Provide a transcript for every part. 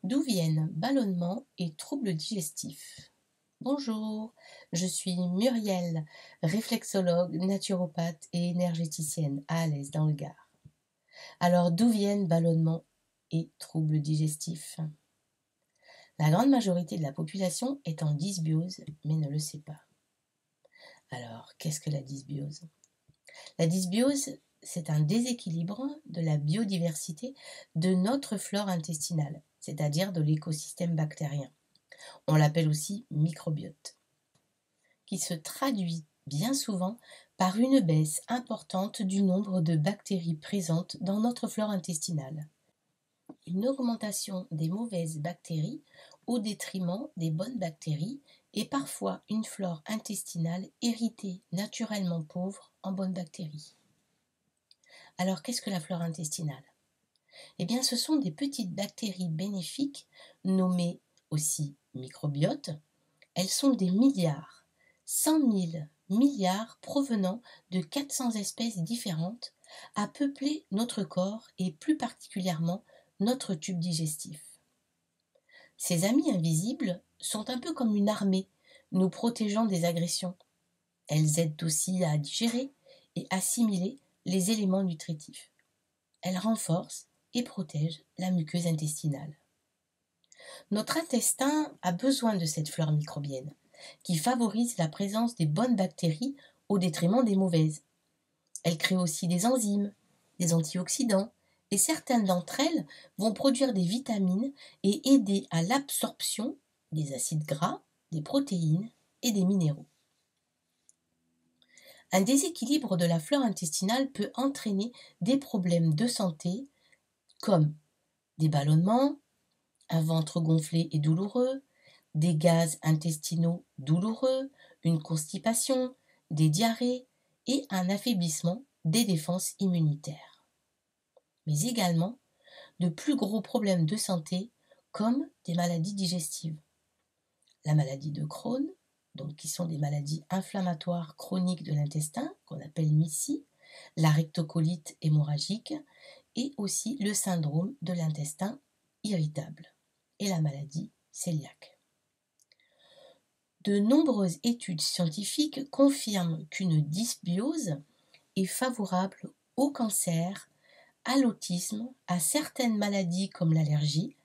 D'où viennent ballonnements et troubles digestifs? Bonjour, je suis Muriel, réflexologue, naturopathe et énergéticienne à Alès dans le Gard. Alors, d'où viennent ballonnements et troubles digestifs? La grande majorité de la population est en dysbiose, mais ne le sait pas. Alors, qu'est-ce que la dysbiose? La dysbiose, c'est un déséquilibre de la biodiversité de notre flore intestinale, c'est-à-dire de l'écosystème bactérien. On l'appelle aussi microbiote, qui se traduit bien souvent par une baisse importante du nombre de bactéries présentes dans notre flore intestinale. Une augmentation des mauvaises bactéries au détriment des bonnes bactéries et parfois une flore intestinale héritée naturellement pauvre en bonnes bactéries. Alors qu'est-ce que la flore intestinale? Eh bien, ce sont des petites bactéries bénéfiques nommées aussi microbiotes. Elles sont des milliards, 100 000 milliards provenant de 400 espèces différentes à peupler notre corps et plus particulièrement notre tube digestif. Ces amis invisibles sont un peu comme une armée nous protégeant des agressions. Elles aident aussi à digérer et assimiler les éléments nutritifs. Elles renforcent et protègent la muqueuse intestinale. Notre intestin a besoin de cette flore microbienne qui favorise la présence des bonnes bactéries au détriment des mauvaises. Elle crée aussi des enzymes, des antioxydants, et certaines d'entre elles vont produire des vitamines et aider à l'absorption des acides gras, des protéines et des minéraux. Un déséquilibre de la flore intestinale peut entraîner des problèmes de santé comme des ballonnements, un ventre gonflé et douloureux, des gaz intestinaux douloureux, une constipation, des diarrhées et un affaiblissement des défenses immunitaires. Mais également de plus gros problèmes de santé comme des maladies digestives. La maladie de Crohn, donc qui sont des maladies inflammatoires chroniques de l'intestin, qu'on appelle MICI, la rectocolite hémorragique et aussi le syndrome de l'intestin irritable et la maladie cœliaque. De nombreuses études scientifiques confirment qu'une dysbiose est favorable au cancer, à l'autisme, à certaines maladies comme l'allergie,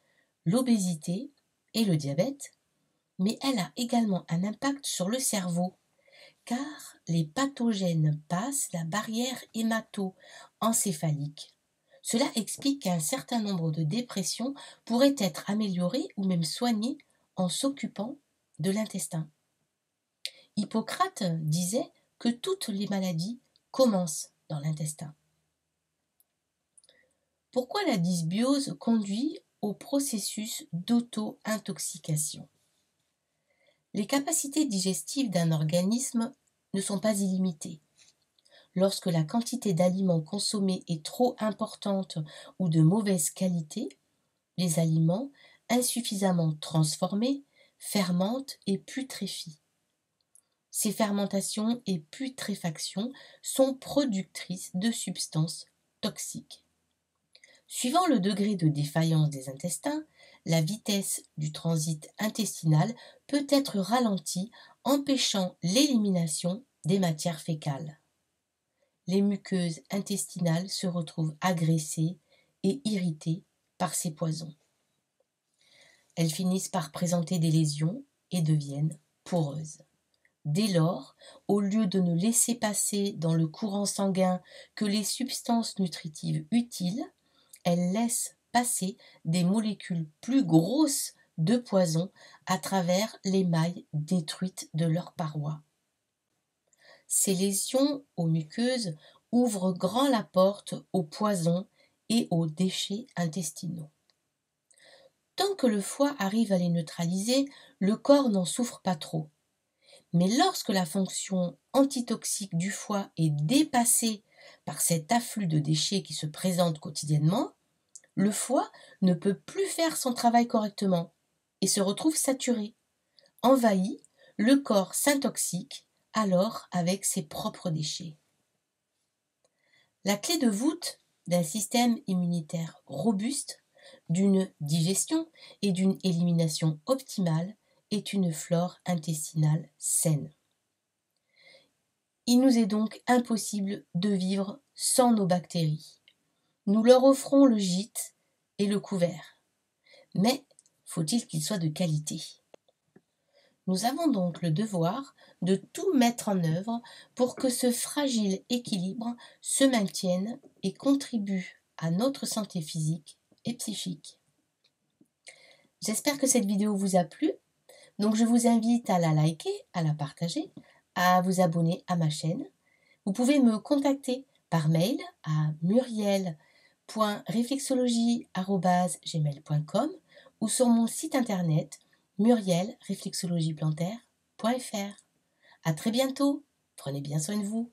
l'obésité et le diabète, mais elle a également un impact sur le cerveau, car les pathogènes passent la barrière hémato-encéphalique. Cela explique qu'un certain nombre de dépressions pourraient être améliorées ou même soignées en s'occupant de l'intestin. Hippocrate disait que toutes les maladies commencent dans l'intestin. Pourquoi la dysbiose conduit au processus d'auto-intoxication? Les capacités digestives d'un organisme ne sont pas illimitées. Lorsque la quantité d'aliments consommés est trop importante ou de mauvaise qualité, les aliments insuffisamment transformés fermentent et putréfient. Ces fermentations et putréfactions sont productrices de substances toxiques. Suivant le degré de défaillance des intestins, la vitesse du transit intestinal peut être ralentie, empêchant l'élimination des matières fécales. Les muqueuses intestinales se retrouvent agressées et irritées par ces poisons. Elles finissent par présenter des lésions et deviennent poreuses. Dès lors, au lieu de ne laisser passer dans le courant sanguin que les substances nutritives utiles, elles laissent passer des molécules plus grosses de poison à travers les mailles détruites de leurs parois. Ces lésions aux muqueuses ouvrent grand la porte aux poisons et aux déchets intestinaux. Tant que le foie arrive à les neutraliser, le corps n'en souffre pas trop. Mais lorsque la fonction antitoxique du foie est dépassée par cet afflux de déchets qui se présente quotidiennement, le foie ne peut plus faire son travail correctement et se retrouve saturé. Envahi, le corps s'intoxique alors avec ses propres déchets. La clé de voûte d'un système immunitaire robuste d'une digestion et d'une élimination optimale est une flore intestinale saine. Il nous est donc impossible de vivre sans nos bactéries. Nous leur offrons le gîte et le couvert. Mais faut-il qu'il soit de qualité ? Nous avons donc le devoir de tout mettre en œuvre pour que ce fragile équilibre se maintienne et contribue à notre santé physique et psychique. J'espère que cette vidéo vous a plu, donc je vous invite à la liker, à la partager, à vous abonner à ma chaîne. Vous pouvez me contacter par mail à muriel.reflexologie@gmail.com ou sur mon site internet murielreflexologieplantaire.fr. À très bientôt, prenez bien soin de vous.